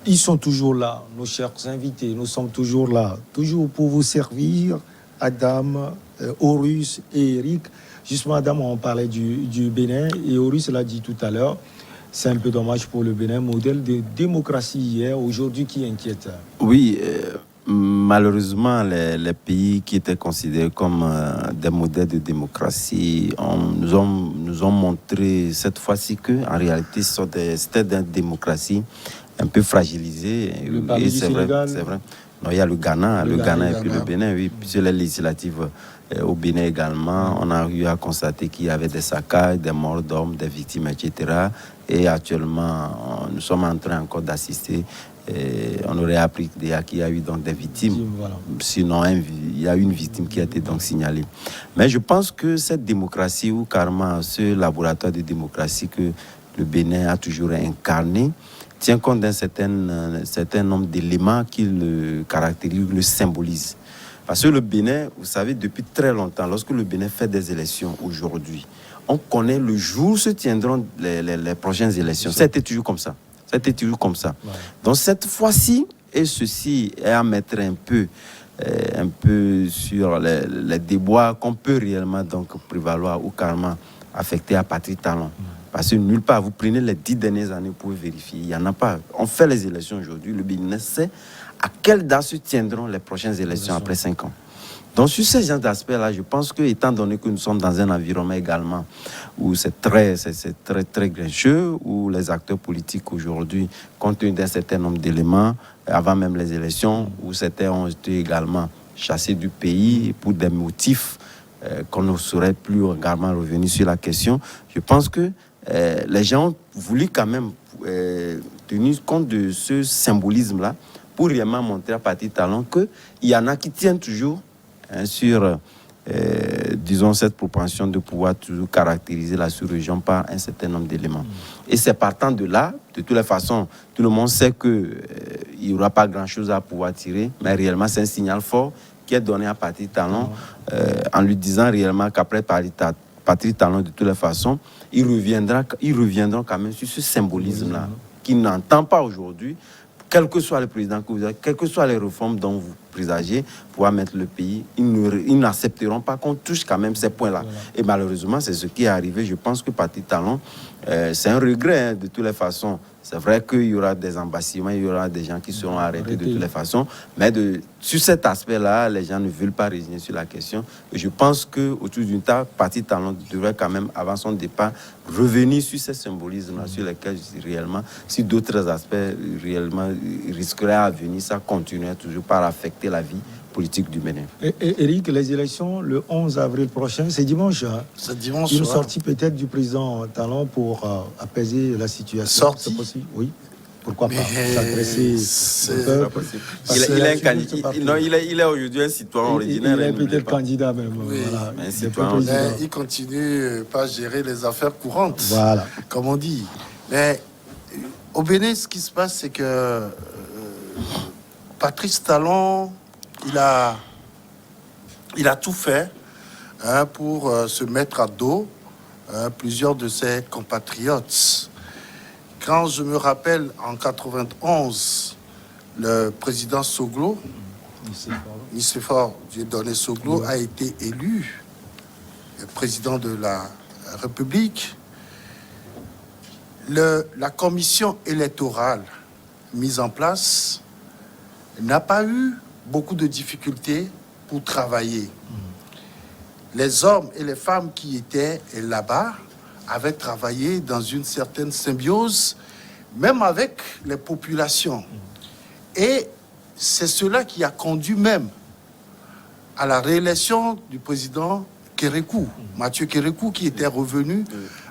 Ils sont toujours là, nos chers invités. Nous sommes toujours là, toujours pour vous servir, Adam, Horus et Eric. Justement, Adam, on parlait du Bénin et Horus l'a dit tout à l'heure. C'est un peu dommage pour le Bénin, modèle de démocratie hier, aujourd'hui qui inquiète. Oui, malheureusement, les pays qui étaient considérés comme des modèles de démocratie nous ont montré cette fois-ci qu'en réalité, c'était des démocraties un peu fragilisées. Et c'est vrai. Non, il y a le Ghana et puis le Bénin, oui. Puis sur les législatives au Bénin également, on a eu à constater qu'il y avait des saccages, des morts d'hommes, des victimes, etc. Et actuellement, nous sommes en train encore d'assister. On aurait appris qu'il y a eu donc des victimes. Voilà. Sinon, il y a une victime qui a été donc signalée. Mais je pense que cette démocratie, ou carrément ce laboratoire de démocratie que le Bénin a toujours incarné, tient compte d'un certain nombre d'éléments qui le caractérisent, le symbolisent. Parce que le Bénin, vous savez, depuis très longtemps, lorsque le Bénin fait des élections aujourd'hui, on connaît le jour où se tiendront les prochaines élections. C'était toujours comme ça. Ouais. Donc cette fois-ci, et ceci est à mettre un peu sur les déboires qu'on peut réellement donc prévaloir ou carrément affecter à Patrice Talon. Parce que nulle part, vous prenez les 10 dernières années pour vérifier, il n'y en a pas. On fait les élections aujourd'hui, le Bénin sait à quelle date se tiendront les prochaines élections après 5 ans. Donc sur ces genres d'aspects-là, je pense que, étant donné que nous sommes dans un environnement également où c'est très grincheux, où les acteurs politiques aujourd'hui, compte tenu d'un certain nombre d'éléments, avant même les élections, où certains ont été également chassés du pays pour des motifs qu'on ne saurait plus également revenir sur la question, je pense que les gens ont voulu quand même tenir compte de ce symbolisme-là pour réellement montrer à Patrice Talon qu'il y en a qui tiennent toujours sur, disons, cette propension de pouvoir toujours caractériser la sous-région par un certain nombre d'éléments. Et c'est partant de là, de toutes les façons, tout le monde sait qu'il n'y aura pas grand-chose à pouvoir tirer, mais réellement, c'est un signal fort qui est donné à Patrice Talon en lui disant réellement qu'après Patrice Talon, de toutes les façons, il reviendront quand même sur ce symbolisme-là, qu'il n'entend pas aujourd'hui, quel que soit le président que vous avez, quelles que soient les réformes dont vous présagez, pouvoir mettre le pays, ils n'accepteront pas qu'on touche quand même ces points-là. Voilà. Et malheureusement, c'est ce qui est arrivé. Je pense que Patrice Talon, c'est un regret de toutes les façons. C'est vrai qu'il y aura des embassiments, il y aura des gens qui seront arrêtés de toutes les façons, mais sur cet aspect-là, les gens ne veulent pas résigner sur la question. Et je pense qu'autour d'une table, Patrice Talon devrait quand même, avant son départ, revenir sur ces symbolismes-là, sur lesquels réellement, si d'autres aspects réellement risqueraient à venir, ça continuerait toujours par affecter la vie politique du Bénin. Et Eric, les élections le 11 avril prochain, c'est dimanche. C'est dimanche. Une sortie peut-être du président Talon pour apaiser la situation. Sortie. C'est possible, oui. Pourquoi pas s'adresser au peuple. Il est aujourd'hui un citoyen ordinaire. Il est peut-être candidat même. Oui. Voilà. Mais il continue pas à gérer les affaires courantes. Voilà. Comme on dit. Mais au Bénin, ce qui se passe, c'est que Patrice Talon, il a tout fait pour se mettre à dos plusieurs de ses compatriotes. Quand je me rappelle, en 91, le président Soglo, Nicéphore Dieudonné Soglo, a été élu président de la République. La commission électorale mise en place n'a pas eu beaucoup de difficultés pour travailler. Les hommes et les femmes qui étaient là-bas avaient travaillé dans une certaine symbiose, même avec les populations. Et c'est cela qui a conduit même à la réélection du président Kérékou, Mathieu Kérékou, qui était revenu,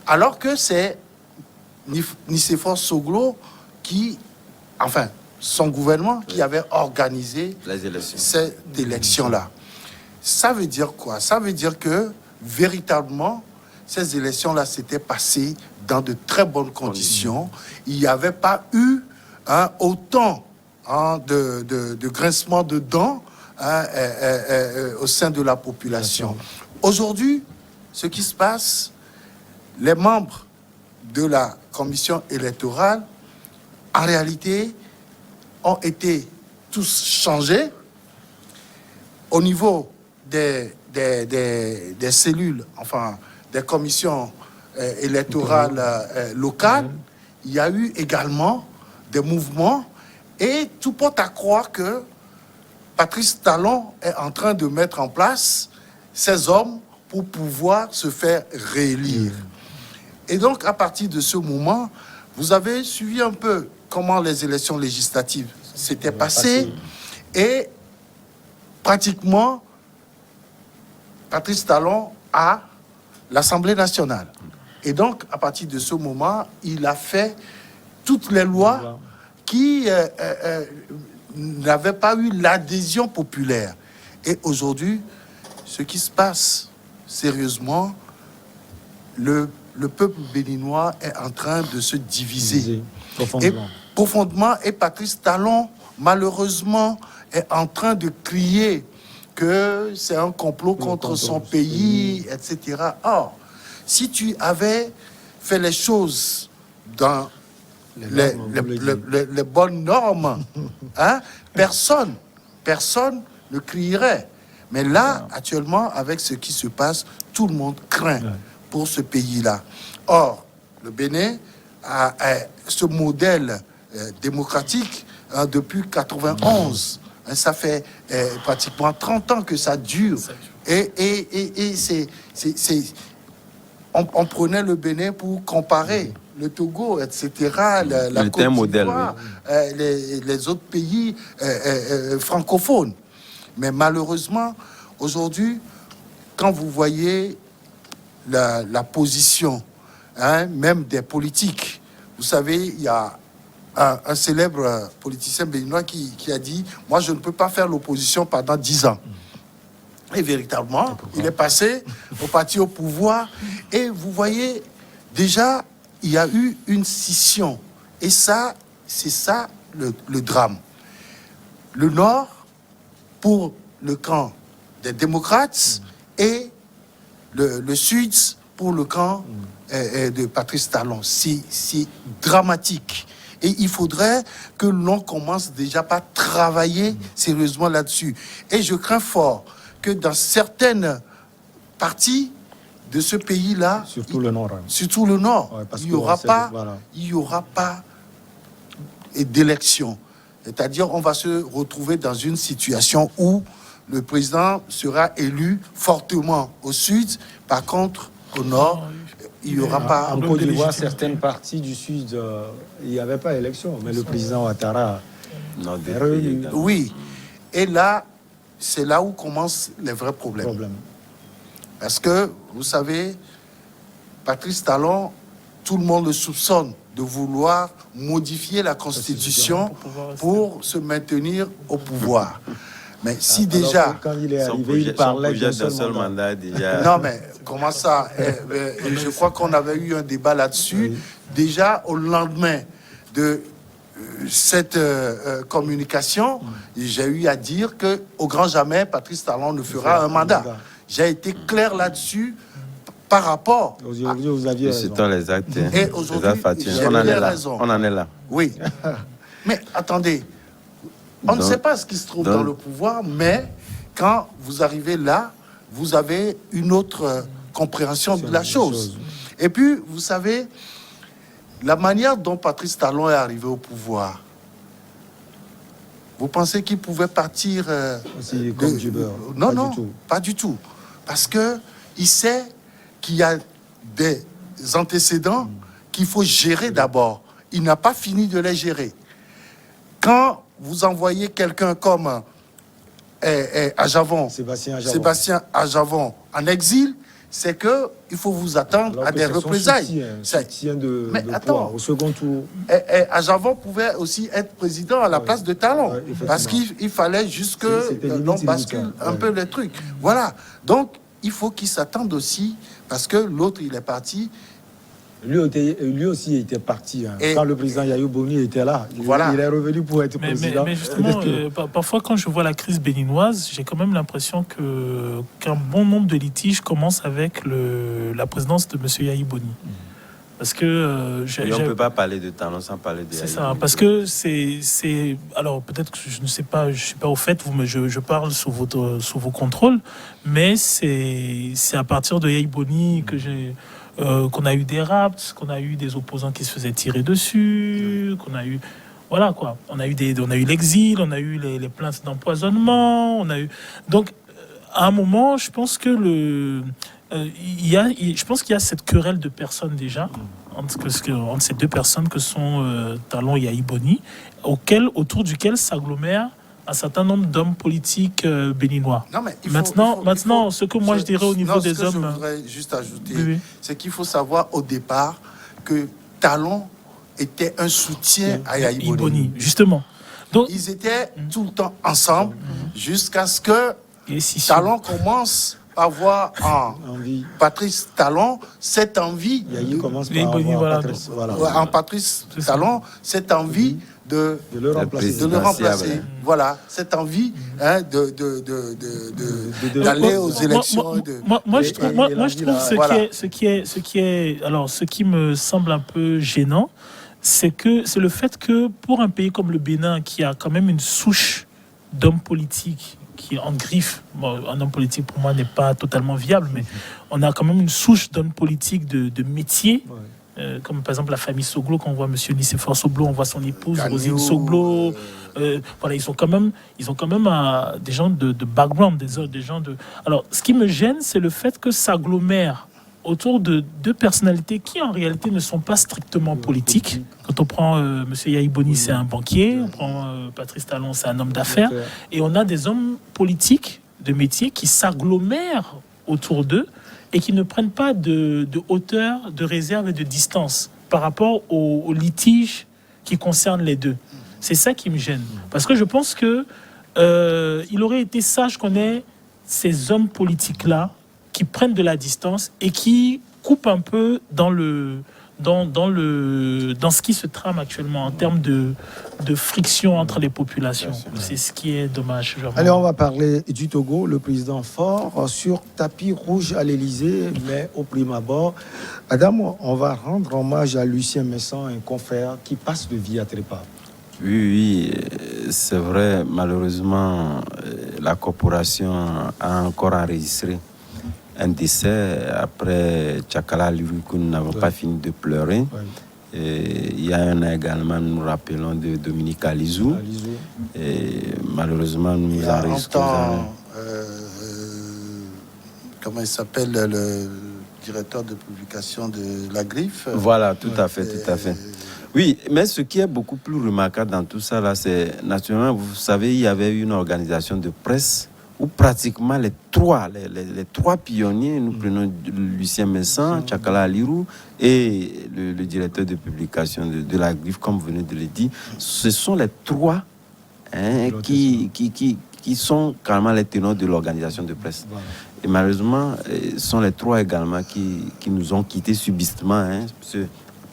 alors que c'est Nicéphore Soglo qui, enfin, son gouvernement qui avait organisé cette élection-là. Ça veut dire quoi? Ça veut dire que, véritablement, ces élections-là s'étaient passées dans de très bonnes conditions. Il n'y avait pas eu autant de grincements de dents au sein de la population. Aujourd'hui, ce qui se passe, les membres de la commission électorale, en réalité, ont été tous changés. Au niveau des cellules, enfin, des commissions électorales locales, il y a eu également des mouvements et tout porte à croire que Patrice Talon est en train de mettre en place ces hommes pour pouvoir se faire réélire. Et donc, à partir de ce moment, vous avez suivi un peu comment les élections législatives s'étaient passées et pratiquement, Patrice Talon a l'Assemblée nationale. Et donc, à partir de ce moment, il a fait toutes les lois qui n'avaient pas eu l'adhésion populaire. Et aujourd'hui, ce qui se passe, sérieusement, le peuple béninois est en train de se diviser. Profondément. Et Patrice Talon, malheureusement, est en train de crier que c'est un complot contre son pays, etc. Or, si tu avais fait les choses dans les bonnes normes, hein, personne ne crierait. Mais là, actuellement, avec ce qui se passe, tout le monde craint pour ce pays-là. Or, le Bénin a ce modèle démocratique depuis 91. Ça fait pratiquement 30 ans que ça dure. Et on prenait le Bénin pour comparer le Togo, etc., la Côte d'Ivoire, les autres pays francophones. Mais malheureusement, aujourd'hui, quand vous voyez la position, hein, même des politiques, vous savez, il y a un célèbre politicien béninois qui a dit « Moi, je ne peux pas faire l'opposition pendant 10 ans ». Et véritablement, il est passé au parti au pouvoir. Et vous voyez, déjà, il y a eu une scission. Et ça, c'est ça le drame. Le Nord, pour le camp des démocrates, et le Sud, pour le camp de Patrice Talon. C'est dramatique. Et il faudrait que l'on commence déjà par travailler sérieusement là-dessus. Et je crains fort que dans certaines parties de ce pays-là, surtout le Nord, ouais, il n'y aura pas d'élection. C'est-à-dire, on va se retrouver dans une situation où le président sera élu fortement au sud, par contre, au nord, il n'y aura pas... En Côte d'Ivoire, certaines parties du sud, il n'y avait pas élection, mais le président Ouattara est réélu. Oui, et là, c'est là où commencent les vrais problèmes. Parce que, vous savez, Patrice Talon, tout le monde le soupçonne de vouloir modifier la Constitution pour se maintenir au pouvoir. Mais si déjà... Quand il est arrivé, il parlait d'un seul mandat déjà... Non, mais comment ça je crois qu'on avait eu un débat là-dessus. Oui. Déjà, au lendemain de cette communication, j'ai eu à dire qu'au grand jamais, Patrice Talon ne fera un mandat. J'ai été clair là-dessus par rapport... Aujourd'hui, vous aviez raison. C'est les actes. Et aujourd'hui, j'ai raison. On en est là. Oui. Mais attendez, on ne sait pas ce qui se trouve dans le pouvoir, mais quand vous arrivez là, vous avez une autre compréhension de la chose. Et puis, vous savez, la manière dont Patrice Talon est arrivé au pouvoir, vous pensez qu'il pouvait partir aussi comme du beurre? Non, pas du tout. Parce qu'il sait qu'il y a des antécédents qu'il faut gérer d'abord. Il n'a pas fini de les gérer. Quand vous envoyez quelqu'un comme Ajavon, Sébastien Ajavon en exil, c'est qu'il faut vous attendre à des représailles. Mais attends, au second tour. Ajavon pouvait aussi être président à la place de Talon, parce qu'il fallait juste que l'on bascule un peu les trucs. Voilà. Donc, il faut qu'il s'attende aussi, parce que l'autre, il est parti. Lui aussi était parti. Hein. Quand le président Yahya Boni était là, il est revenu pour être président. Mais justement, parfois, quand je vois la crise béninoise, j'ai quand même l'impression qu'un bon nombre de litiges commencent avec la présidence de M. Yahya Boni. Parce que Et on ne peut pas parler de talent sans parler de c'est Yaya ça, Iboni. parce que c'est alors peut-être que je ne sais pas, je suis pas au fait, je parle sous vos contrôles, mais c'est à partir de Yaya Iboni que qu'on a eu des rapts, qu'on a eu des opposants qui se faisaient tirer dessus, qu'on a eu voilà quoi, on a eu l'exil, on a eu les plaintes d'empoisonnement, on a eu donc à un moment, je pense que je pense qu'il y a cette querelle de personnes déjà entre ces deux personnes que sont Talon et Yaya Iboni, autour duquel s'agglomèrent un certain nombre d'hommes politiques béninois. Non, mais Maintenant, ce que moi je dirais au niveau des hommes, je voudrais juste ajouter, oui. c'est qu'il faut savoir au départ que Talon était un soutien à Yaya Iboni. Justement. Donc, Ils étaient tout le temps ensemble jusqu'à ce que Talon commence à voir en Envie. Patrice Talon cette envie, Yaya commence Yaya par Iboni, avoir voilà. Patrice, voilà. en Patrice C'est ça. Talon, cette envie de le remplacer. de le remplacer. présidentiable. Voilà, cette envie d'aller aux élections. Moi, je trouve, moi, je trouve voilà. ce qui me semble un peu gênant, c'est le fait que pour un pays comme le Bénin, qui a quand même une souche d'hommes politiques qui est en griffe, bon, un homme politique pour moi n'est pas totalement viable, mais on a quand même une souche d'hommes politiques de métier. Ouais. Comme par exemple la famille Soglo, quand on voit Monsieur Nicéphore Soglo, on voit son épouse Gagnou, Rosine Soglo. Voilà, ils ont quand même des gens de background, des gens de. Alors, ce qui me gêne, c'est le fait que s'agglomèrent autour de deux personnalités qui en réalité ne sont pas strictement politiques. Quand on prend Monsieur Yaya Iboni, c'est un banquier. On prend Patrice Talon, c'est un homme d'affaires. Et on a des hommes politiques de métier qui s'agglomèrent autour d'eux et qui ne prennent pas de hauteur, de réserve et de distance par rapport aux litiges qui concernent les deux. C'est ça qui me gêne. Parce que je pense que il aurait été sage qu'on ait ces hommes politiques-là qui prennent de la distance et qui coupent un peu dans ce qui se trame actuellement en termes de friction entre les populations. C'est ce qui est dommage. Allez, on va parler du Togo, le président fort sur tapis rouge à l'Élysée, mais au prime abord. Adam, on va rendre hommage à Lucien Messan, un confrère qui passe de vie à trépas. Oui, c'est vrai, malheureusement, la corporation a encore enregistré un décès après Tchakala Liru que nous n'avons pas fini de pleurer. Ouais. Et il y a un également, nous nous rappelons, de Dominique Alizou. Et malheureusement, nous enregistrons. Comment il s'appelle, le directeur de publication de La Griffe. Voilà, tout à fait, tout à fait. Oui, mais ce qui est beaucoup plus remarquable dans tout ça, là, c'est naturellement, vous savez, il y avait une organisation de presse où pratiquement les trois pionniers, nous prenons Lucien Messan, Tchakala Alirou et le directeur de publication de La Griffe, comme vous venez de le dire, ce sont les trois qui sont carrément les tenants de l'organisation de presse. Voilà. Et malheureusement, ce sont les trois également qui nous ont quittés subitement,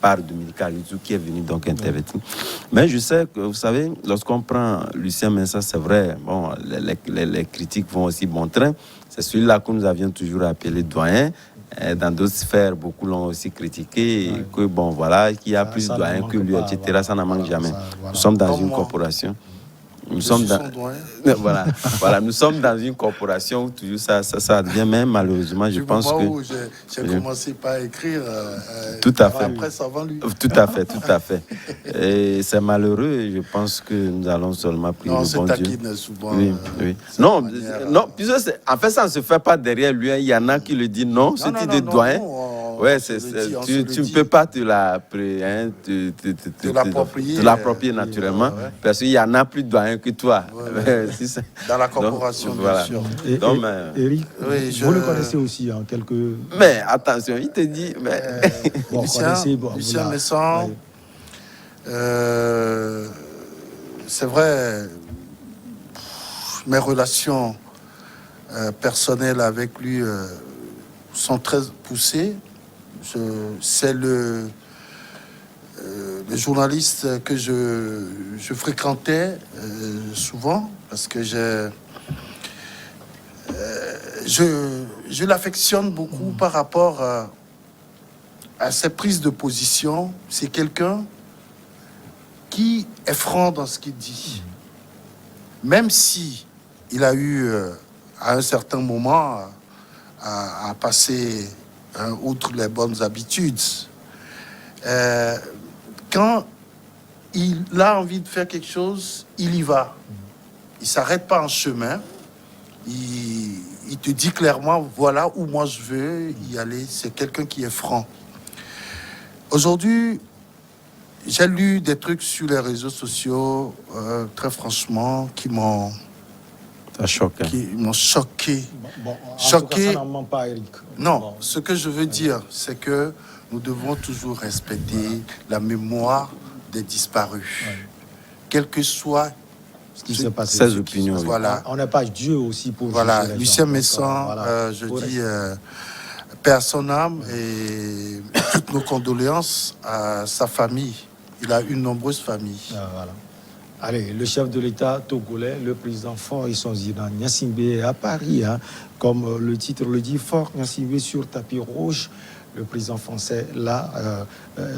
par Dominique Alizou qui est venu donc intervenir. Mais je sais que, vous savez, lorsqu'on prend Lucien Messan, c'est vrai, bon, les critiques vont aussi bon train. C'est celui-là que nous avions toujours appelé doyen. Dans d'autres sphères, beaucoup l'ont aussi critiqué, que bon, voilà, qu'il y a plus de doyens que lui, etc. Voilà, ça n'en manque jamais. Nous sommes dans une corporation. Nous sommes dans... voilà, nous sommes dans une corporation où toujours ça devient, même malheureusement, je pense que... Où j'ai commencé par écrire tout à fait. la presse avant lui. Tout à fait. Et c'est malheureux et je pense que nous allons seulement prier le bon Dieu. Souvent, oui. Non, en fait, ça ne se fait pas derrière lui. Il y en a qui le disent non, ce type de doyen. Ouais, tu ne peux pas te l'approprier naturellement, parce qu'il y en a plus de doyens que toi. Dans la corporation, donc, bien sûr. Eric, vous le connaissez aussi en quelques... Mais attention, il te dit... Lucien Messan, c'est vrai, mes relations personnelles avec lui sont très poussées. C'est le journaliste que je fréquentais souvent parce que je l'affectionne beaucoup par rapport à ses prises de position, c'est quelqu'un qui est franc dans ce qu'il dit. Même si il a eu, à un certain moment, à passer outre les bonnes habitudes, quand il a envie de faire quelque chose, il y va. Il ne s'arrête pas en chemin. Il te dit clairement, voilà où moi je veux y aller. C'est quelqu'un qui est franc. Aujourd'hui, j'ai lu des trucs sur les réseaux sociaux, très franchement, qui m'ont choqué. Bon, Choqué. En tout cas, ça n'en ment pas, Eric. Non, Bon. ce que je veux dire, c'est que nous devons toujours respecter la mémoire des disparus. Quel que soit Ce qui s'est passé. Ses opinions. Oui. Voilà. On n'est pas Dieu aussi pour Voilà, juger les Lucien gens. Messan, Voilà. je dis paix à son âme et toutes nos condoléances à sa famille. Il a une nombreuse famille. Voilà. Allez, le chef de l'État togolais, le président Faure et son Zidane Gnassingbé est à Paris, hein, comme le titre le dit, Faure Gnassingbé sur tapis rouge. Le président français l'a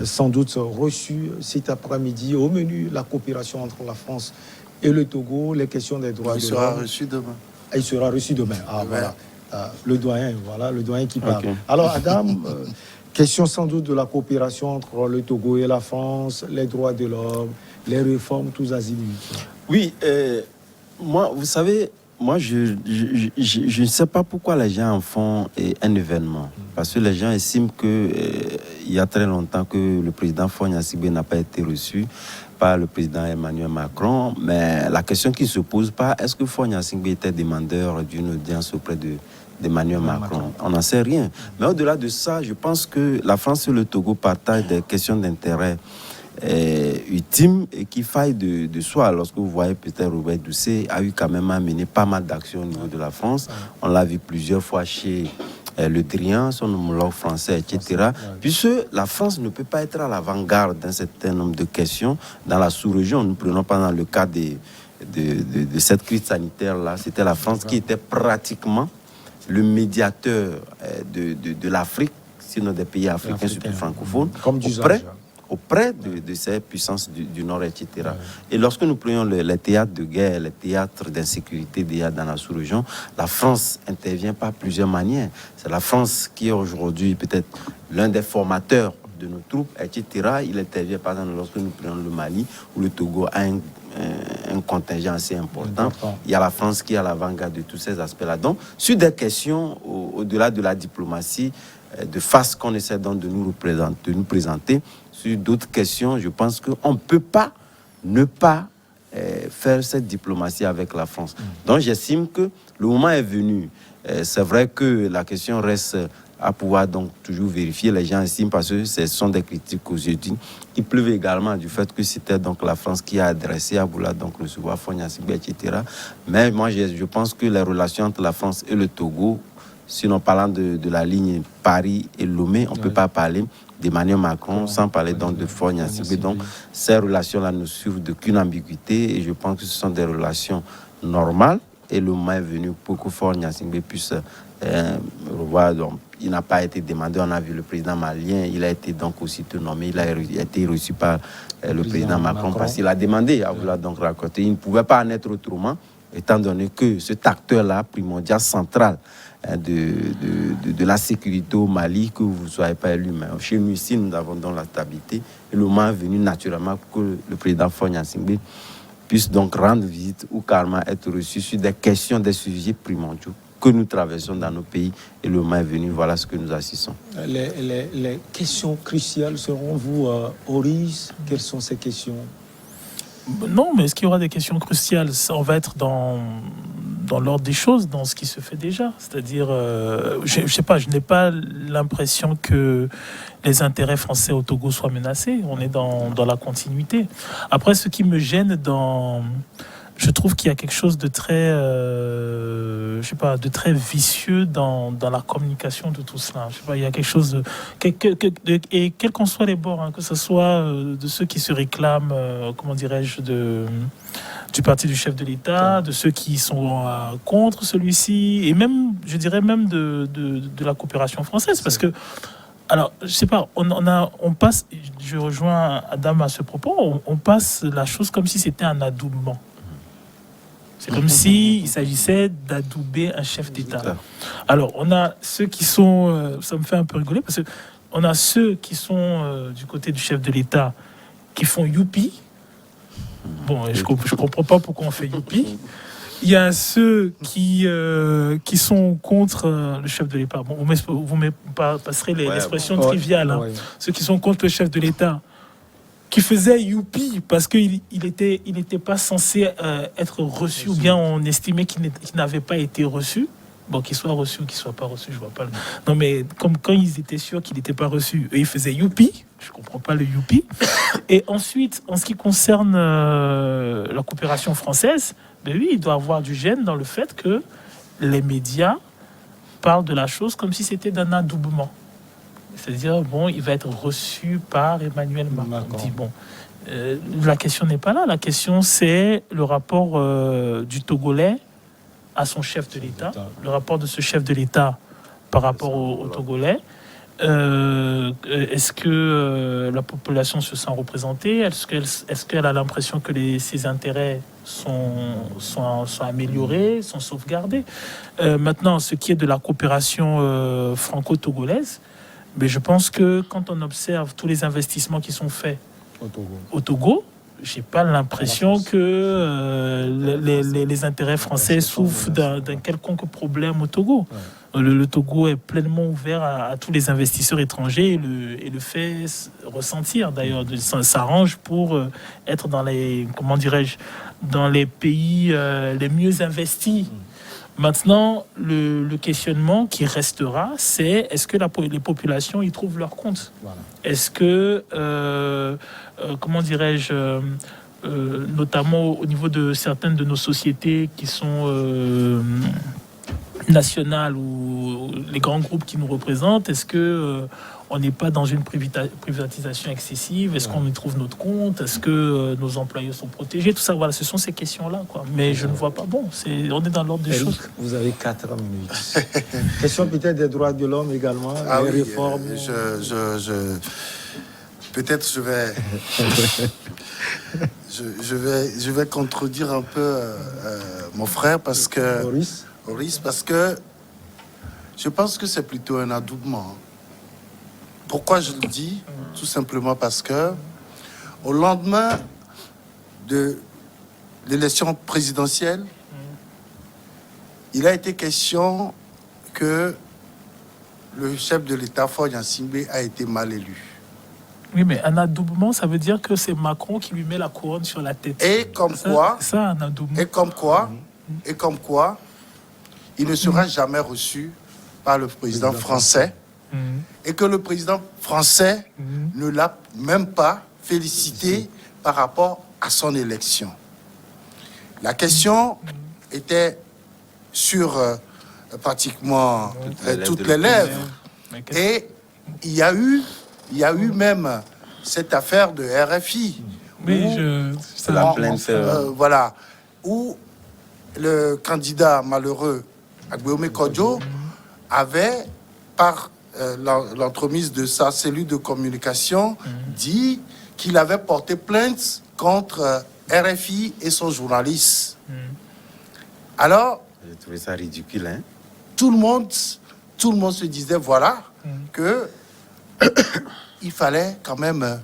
sans doute reçu cet après-midi. Au menu, la coopération entre la France et le Togo, les questions des droits Il de sera l'homme. reçu demain. Il sera reçu demain. Ah, Demain. voilà. Le doyen qui parle. Ok. Alors, Adam, question sans doute de la coopération entre le Togo et la France, les droits de l'homme, les réformes, tous azimuts. Oui, moi, vous savez, moi, je ne sais pas pourquoi les gens en font un événement. Parce que les gens estiment qu'il y a très longtemps que le président Faure Gnassingbé n'a pas été reçu par le président Emmanuel Macron. Mais la question qui ne se pose pas, est-ce que Faure Gnassingbé était demandeur d'une audience auprès d'Emmanuel Macron? On n'en sait rien. Mais au-delà de ça, je pense que la France et le Togo partagent des questions d'intérêt ultime et qu'il faille de soi. Lorsque vous voyez peut-être Robert Doucet a eu quand même à mener pas mal d'actions au niveau de la France. On l'a vu plusieurs fois chez Le Drian, son homologue français, etc. Puisque la France ne peut pas être à l'avant-garde d'un certain nombre de questions dans la sous-région. Nous prenons pas dans le cas de cette crise sanitaire-là. C'était la France qui était pratiquement le médiateur de l'Afrique, sinon des pays africains, surtout francophones, Comme d'usage. auprès de ces puissances du Nord, etc. Et lorsque nous prenons les théâtres de guerre, les théâtres d'insécurité dans la sous-région, la France intervient par plusieurs manières. C'est la France qui est aujourd'hui peut-être l'un des formateurs de nos troupes, etc. Il intervient par exemple lorsque nous prenons le Mali, où le Togo a un contingent assez important. Il y a la France qui est à l'avant-garde de tous ces aspects-là. Donc, sur des questions au-delà de la diplomatie, de face qu'on essaie donc de nous présenter, sur d'autres questions, je pense qu'on ne peut pas ne pas faire cette diplomatie avec la France. Donc j'estime que le moment est venu. C'est vrai que la question reste à pouvoir donc toujours vérifier. Les gens estiment, parce que ce sont des critiques aujourd'hui, qui pleuvent également du fait que c'était donc la France qui a adressé à vouloir donc recevoir Faure Gnassingbé, etc. Mais moi, je pense que les relations entre la France et le Togo, sinon parlant de la ligne Paris et Lomé, on ne peut pas parler d'Emmanuel Macron sans parler donc de Faure Gnassingbé. Donc ces relations-là ne suivent d'aucune ambiguïté et je pense que ce sont des relations normales et le moment est venu pour que Faure Gnassingbé puisse revoir. Donc, il n'a pas été demandé, on a vu le président malien, il a été donc aussitôt nommé, il a été reçu par le président Macron parce qu'il a demandé à vouloir donc raconter. Il ne pouvait pas en être autrement, étant donné que cet acteur-là, primordial, central, de la sécurité au Mali, que vous ne soyez pas élu. Mais chez nous ici, nous avons donc la stabilité. Et le moment est venu naturellement que le président Faure Gnassingbé puisse donc rendre visite ou carrément être reçu sur des questions, des sujets primordiaux que nous traversons dans nos pays. Et le moment est venu, voilà ce que nous assistons. Les questions cruciales seront vous, Oris? Quelles sont ces questions? Non, mais est-ce qu'il y aura des questions cruciales? Ça, on va être dans l'ordre des choses, dans ce qui se fait déjà. C'est-à-dire, je sais pas, je n'ai pas l'impression que les intérêts français au Togo soient menacés. On est dans la continuité. Après, ce qui me gêne je trouve qu'il y a quelque chose de très, je sais pas, de très vicieux dans la communication de tout cela. Je sais pas, il y a quelque chose et quels qu'en soient les bords, hein, que ce soit de ceux qui se réclament, comment dirais-je, du parti du chef de l'État, de ceux qui sont contre celui-ci, et même, je dirais même de la coopération française, parce que Alors, je sais pas, on passe, je rejoins Adam à ce propos, on passe la chose comme si c'était un adoubement. C'est comme s'il s'agissait d'adouber un chef d'État. Alors, on a ceux qui sont, ça me fait un peu rigoler, parce qu'on a ceux qui sont du côté du chef de l'État qui font youpi. Bon, je comprends pas pourquoi on fait youpi. Il y a ceux qui sont contre le chef de l'État. Bon, vous me passerez l'expression triviale. Hein. Ouais. Ceux qui sont contre le chef de l'État, qui faisaient youpi parce qu'il n'était pas censé être reçu, ou bien on estimait qu'il n'avait pas été reçu. Bon, qu'il soit reçu ou qu'il soit pas reçu, je vois pas. Non, mais comme quand ils étaient sûrs qu'il n'était pas reçu, eux, ils faisaient youpi. Je comprends pas le youpi. Et ensuite, en ce qui concerne la coopération française, ben oui, il doit avoir du gêne dans le fait que les médias parlent de la chose comme si c'était d'un adoubement. C'est-à-dire, bon, il va être reçu par Emmanuel Macron. On dit, bon, la question n'est pas là. La question, c'est le rapport du Togolais à son chef de l'État, le rapport de ce chef de l'État par rapport au Togolais. Est-ce que la population se sent représentée? Est-ce qu'elle a l'impression que ses intérêts sont améliorés, sont sauvegardés? Maintenant, ce qui est de la coopération franco-togolaise, mais je pense que quand on observe tous les investissements qui sont faits au Togo, j'ai pas l'impression que les intérêts français souffrent d'un quelconque problème au Togo. Le Togo est pleinement ouvert à tous les investisseurs étrangers et le fait ressentir. D'ailleurs, s'arrange pour être dans les, comment dirais-je, dans les pays les mieux investis. Maintenant, le questionnement qui restera, c'est est-ce que les populations y trouvent leur compte? Voilà. Est-ce que, comment dirais-je, notamment au niveau de certaines de nos sociétés qui sont nationales ou les grands groupes qui nous représentent, est-ce que on n'est pas dans une privatisation excessive? Est-ce qu'on y trouve notre compte? Est-ce que nos employés sont protégés? Tout ça, voilà, ce sont ces questions-là, quoi. Mais je ne vois pas. Bon, on est dans l'ordre des choses. Vous avez 4 minutes. Question peut-être des droits de l'homme également, les réformes. Peut-être je vais contredire un peu mon frère parce que Maurice, parce que je pense que c'est plutôt un adoubement. Pourquoi je le dis? Tout simplement parce que au lendemain de l'élection présidentielle, il a été question que le chef de l'État, Faure Gnassingbé, a été mal élu. Oui, mais un adoubement, ça veut dire que c'est Macron qui lui met la couronne sur la tête. Et comme un adoubement. Et comme quoi, il ne sera jamais reçu par le président français. Et que le président français ne l'a même pas félicité par rapport à son élection. La question était sur pratiquement toutes les lèvres. Et il y a eu même cette affaire de RFI. C'est la plainte. Voilà. Où le candidat malheureux, Agbéomé Kodjo, avait, par l'entremise de sa cellule de communication, dit qu'il avait porté plainte contre RFI et son journaliste. Alors, j'ai trouvé ça ridicule, hein? Tout le monde se disait, voilà, que il fallait quand même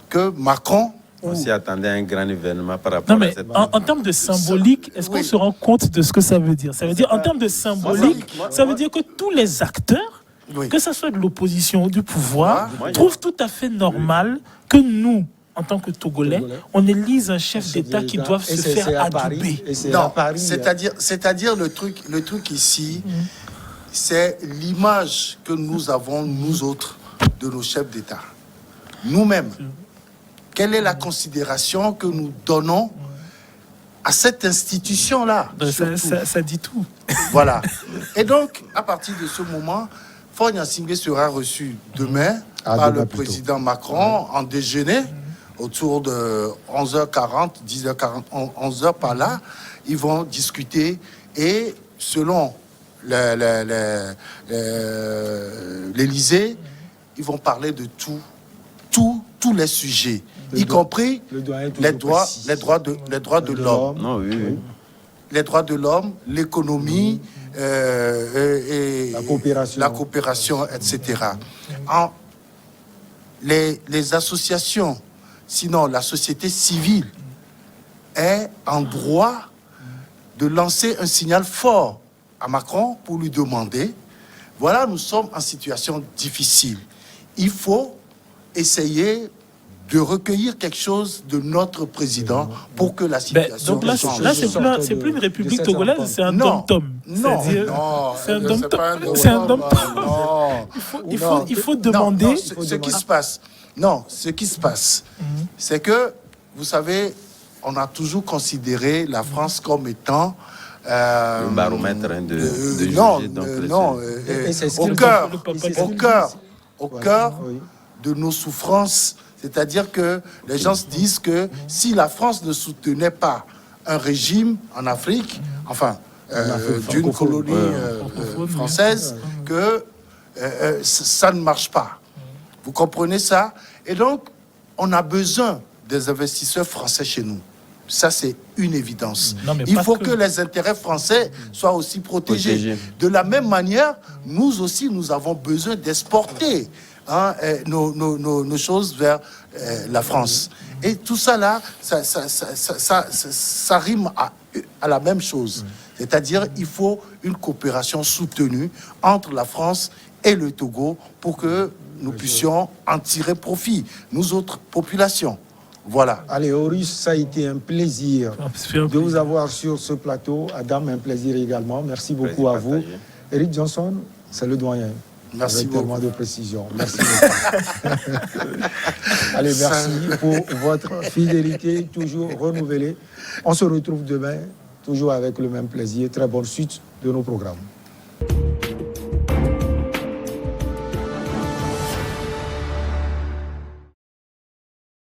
que Macron... On s'y attendait à un grand événement par rapport à cette... En termes de symbolique, est-ce qu'on se rend compte de ce que ça veut dire? Ça veut dire, en termes de symbolique, ça veut dire que tous les acteurs, que ce soit de l'opposition ou du pouvoir, trouvent tout à fait normal que nous, en tant que Togolais, on élise un chef d'État qui doit se faire adouber. Non, c'est-à-dire le truc ici, c'est l'image que nous avons, nous autres, de nos chefs d'État. Nous-mêmes. Quelle est la considération que nous donnons à cette institution-là? Ça dit tout. Voilà. Et donc, à partir de ce moment, Faure Gnassingbé sera reçu demain par le président Macron en déjeuner autour de 11h40, 10h40, 11h par là. Ils vont discuter et selon l'Élysée, ils vont parler de tous les sujets, y doigt- compris le doigt est toujours les droits précis. de l'homme. Non, oui, oui. Les droits de l'homme, l'économie, et La coopération. etc. Les associations, sinon la société civile, est en droit de lancer un signal fort à Macron pour lui demander, voilà, nous sommes en situation difficile. Il faut essayer de recueillir quelque chose de notre président pour que la situation donc là, change. c'est plus une république de togolaise, c'est un dom-tom. Non, C'est-à-dire, non, c'est un dom-tom. pas un C'est un dom-tom, dom-tom. non. Il faut demander. Non, ce qui se passe, c'est que, vous savez, on a toujours considéré la France comme étant Le baromètre de juger, donc, Et c'est ce au qu'il cœur, dit. Et c'est ce au qu'il cœur, dit. au Ouais, cœur oui. de nos souffrances. C'est-à-dire que les gens se disent que si la France ne soutenait pas un régime en Afrique, enfin, Afrique d'une francophone. colonie Francophone, française, que ça ne marche pas. Vous comprenez ça? Et donc, on a besoin des investisseurs français chez nous. Ça, c'est une évidence. Non, mais Il pas faut que. que les intérêts français soient aussi protégés. Protégés. De la même manière, nous aussi, nous avons besoin d'exporter nos choses vers la France. Et tout ça là, ça rime à la même chose. C'est-à-dire, il faut une coopération soutenue entre la France et le Togo pour que nous puissions en tirer profit, nous autres populations. Voilà. Allez, Horus, ça a été un plaisir de vous avoir sur ce plateau. Adam, un plaisir également. Merci beaucoup à vous. partagé. Eric Johnson, c'est le doyen. Merci Avec beaucoup. tellement de précision. Merci beaucoup. Allez, merci pour votre fidélité toujours renouvelée. On se retrouve demain, toujours avec le même plaisir. Très bonne suite de nos programmes.